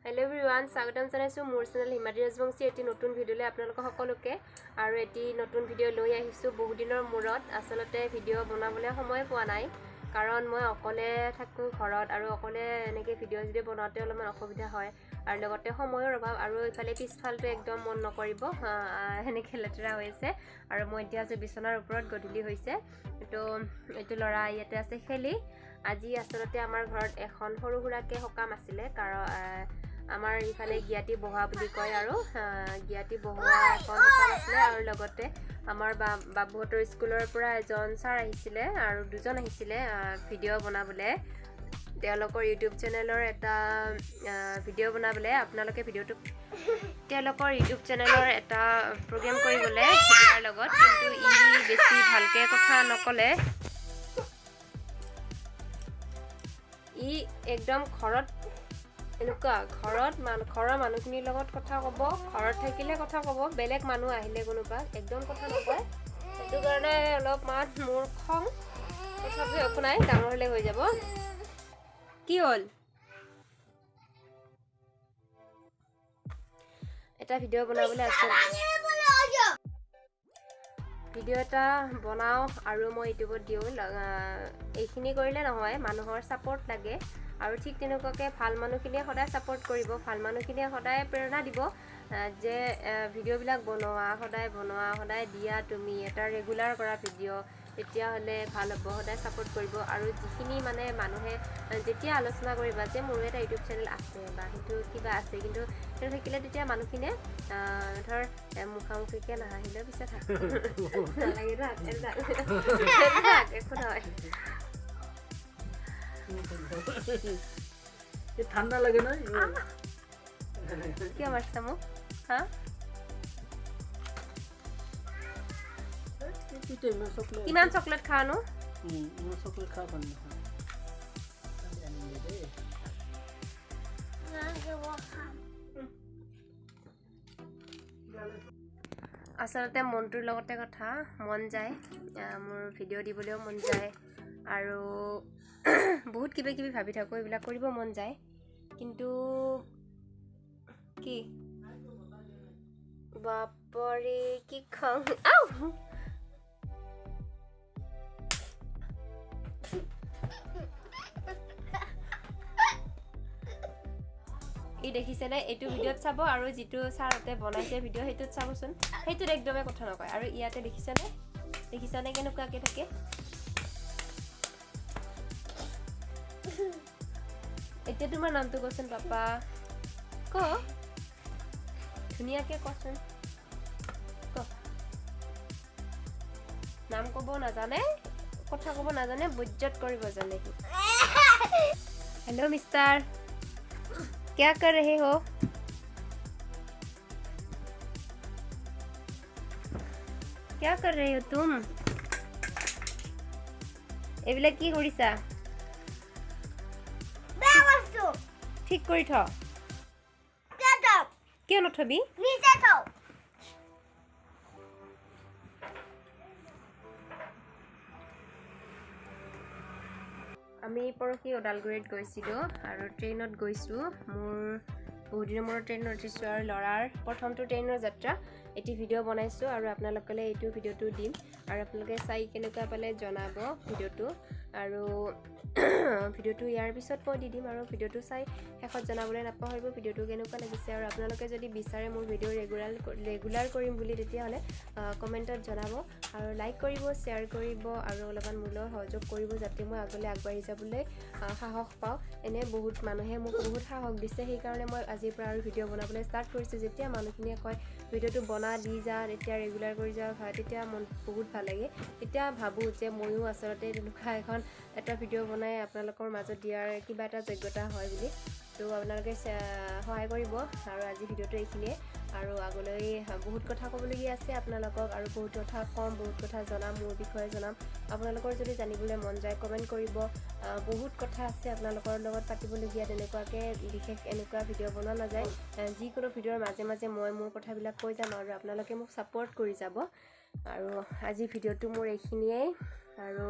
Hello everyone स्वागतम जनाइছো মোৰ channel Himadri Rajbongshi এটি নতুন ভিডিঅ'লৈ আপোনালোক সকলোকে আৰু এটি নতুন ভিডিঅ' লৈ আহিছো বহু দিনৰ মূৰত আসলতে ভিডিঅ' বনাবলৈ সময় পোৱা নাই কাৰণ মই অকলে থাকো ঘৰত আৰু অকলে এনেকে ভিডিঅ' যদি বনাওতে অলপমান অসুবিধা হয় আৰু লগতে সময়ৰ অভাৱ আৰু ইফালে পিছফালটো একদম মন নকৰিব এনেকে লেতেৰা হৈছে আৰু মই এতিয়া যে বিছনাৰ ওপৰত গধূলি হৈছে তো এটো লৰা ইয়াতে আছে খেলি আজি আসলতে আমাৰ ঘৰত এখন সৰু সুৰাকে সকাম আছিলে কাৰণ আমাৰ ইফালে গিয়াতি বহা বুলি কয় আৰু গিয়াতি বহা এখন সকাম আছিলে আৰু লগতে আমাৰ বাবুহতৰ স্কুলৰ পৰা এজন ছাৰ আহিছিলে আৰু দুজন আহিছিলে ভিডিঅ' বনাবলে তেওঁলোকৰ ইউটিউব চেনেলৰ এটা ভিডিঅ' বনাবলে আপোনালোকে ভিডিঅ'টো তেওঁলোকৰ ইউটিউব চেনেলৰ এটা প্ৰগ্ৰাম কৰিবলৈ ইয়াৰ লগত কিন্তু ই বেছি ভালকে কথা নকলে ই একদম ঘৰত এনেকুৱা ঘৰৰ মানুহখিনিৰ লগত কথা ক'ব ঘৰত থাকিলে কথা ক'ব বেলেগ মানুহ আহিলে কোনোবা একদম কথা নকয় সেইটো কাৰণে অলপমান মোৰ খং তথাপি একো নাই ডাঙৰ হ'লে হৈ যাব কি হ'ল এটা ভিডিঅ' বনাবলৈ আছে ভিডিঅ' এটা বনাও আৰু মই ইউটিউবত দিওঁ এইখিনি কৰিলে নহয় মানুহৰ সাপোৰ্ট লাগে আৰু ঠিক তেনেকুৱাকে ভাল মানুহখিনিয়ে সদায় সাপোৰ্ট কৰিব ভাল মানুহখিনিয়ে সদায় প্ৰেৰণা দিব যে ভিডিঅ' বিলাক সদায় দিয়া তুমি এটা ৰেগুলাৰ কৰা ভিডিঅ' তেতিয়া হলে ভাল হ'ব সদায় সাপোৰ্ট কৰিব আৰু যিখিনি মানে মানুহে যেতিয়া আলোচনা কৰিবা যে মোৰ এটা ইউটিউব চেনেল আছে বা সেইটো কিবা আছে কিন্তু সেইটো থাকিলে তেতিয়া মানুহখিনিয়ে ধৰ মুখামুখিকে নাহিলে পিছে থাকে নালাগে একো নহয় ये ठंडा लगे ना क्या मारता मुँह हाँ किमान चॉकलेट खानो मैं चॉकलेट खा पानी আসলতে মনটোৰ লগতে কথা মন যায় মোৰ ভিডিঅ' দিবলৈও মন যায় আৰু বহুত কিবা কিবি ভাবি থাকো এইবিলাক কৰিব মন যায় কিন্তু কি বাপৰে কি খং আউ এই দেখিছে না এইটো ভিডিঅ'ত চাব আৰু যেটো ছাৰতে বনাইছে ভিডিঅ' হেতুত চাবচোন হেতুত একদমে কথা নকয় আৰু ইয়াতে দেখিছে না কেনেকুৱাকে থাকে এতিয়া তোমাৰ নামটো কোচোন পাপা ক ধুনিয়াকে কোচোন ক নাম কব নাজানে কথা কব নাজানে বজ্জত কৰিব জানে हेलो मिस्टर क्या कर रहे हो क्या कर रहे हो तुम এবিলা কি কৰিছা ঠিক কৰি থ কিয় নথবি আমি পৰহি ওদালগুৰিত গৈছিলোঁ আৰু ট্ৰেইনত গৈছোঁ মোৰ বহুত দিনৰ মূৰত ট্ৰেইনত উঠিছোঁ আৰু লৰাৰ প্ৰথমটো ট্ৰেইনৰ যাত্ৰা এটি ভিডিঅ' বনাইছোঁ আৰু আপোনালোকলে এইটো ভিডিঅ'টো দিম আৰু আপোনালোকে চাই কেনেকুৱা পালে জনাব ভিডিঅ'টো আৰু ভিডিঅ'টো ইয়াৰ পিছত মই দি দিম আৰু ভিডিঅ'টো চাই শেষত জনাবলৈ নাপাহৰিব ভিডিঅ'টো কেনেকুৱা লাগিছে আৰু আপোনালোকে যদি বিচাৰে মোৰ ভিডিঅ' ৰেগুলাৰ কৰিম বুলি তেতিয়াহ'লে কমেণ্টত জনাব আৰু লাইক কৰিব শ্বেয়াৰ কৰিব আৰু অলপমান মূল্যৰ সহযোগ কৰিব যাতে মই আগলৈ আগবাঢ়ি যাবলৈ সাহস পাওঁ এনে বহুত মানুহে মোক বহুত সাহস দিছে সেইকাৰণে মই আজিৰ পৰা আৰু ভিডিঅ' বনাবলৈ ষ্টাৰ্ট কৰিছোঁ যেতিয়া মানুহখিনিয়ে কয় ভিডিঅ'টো বনা দি যা তেতিয়া ৰেগুলাৰ কৰি যা হয় তেতিয়া মন বহুত ভাল লাগে তেতিয়া ভাবোঁ যে ময়ো আচলতে তেনেকুৱা এখন এটা ভিডিঅ' বনাই আপোনালোকৰ মাজত দিয়াৰ কিবা এটা যোগ্যতা হয় বুলি তো আপোনালোকে সহায় কৰিব আৰু আজি ভিডিঅ'টো এইখিনিয়ে আৰু আগলৈ বহুত কথা ক'বলগীয়া আছে আপোনালোকক আৰু বহুত কথা কম বহুত কথা জনাম মোৰ বিষয়ে জনাম আপোনালোকৰ যদি জানিবলৈ মন যায় কমেণ্ট কৰিব বহুত কথা আছে আপোনালোকৰ লগত পাতিবলগীয়া তেনেকুৱাকে বিশেষ এনেকুৱা ভিডিঅ' বনোৱা নাযায় যিকোনো ভিডিঅ'ৰ মাজে মাজে মই মোৰ কথাবিলাক কৈ যাম আৰু আপোনালোকে মোক ছাপোৰ্ট কৰি যাব আৰু আজি ভিডিঅ'টো মোৰ এইখিনিয়েই আৰু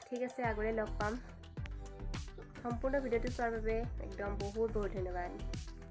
ঠিক আছে আগলৈ লগ পাম সম্পূৰ্ণ ভিডিঅ'টো চোৱাৰ বাবে একদম বহুত ধন্যবাদ।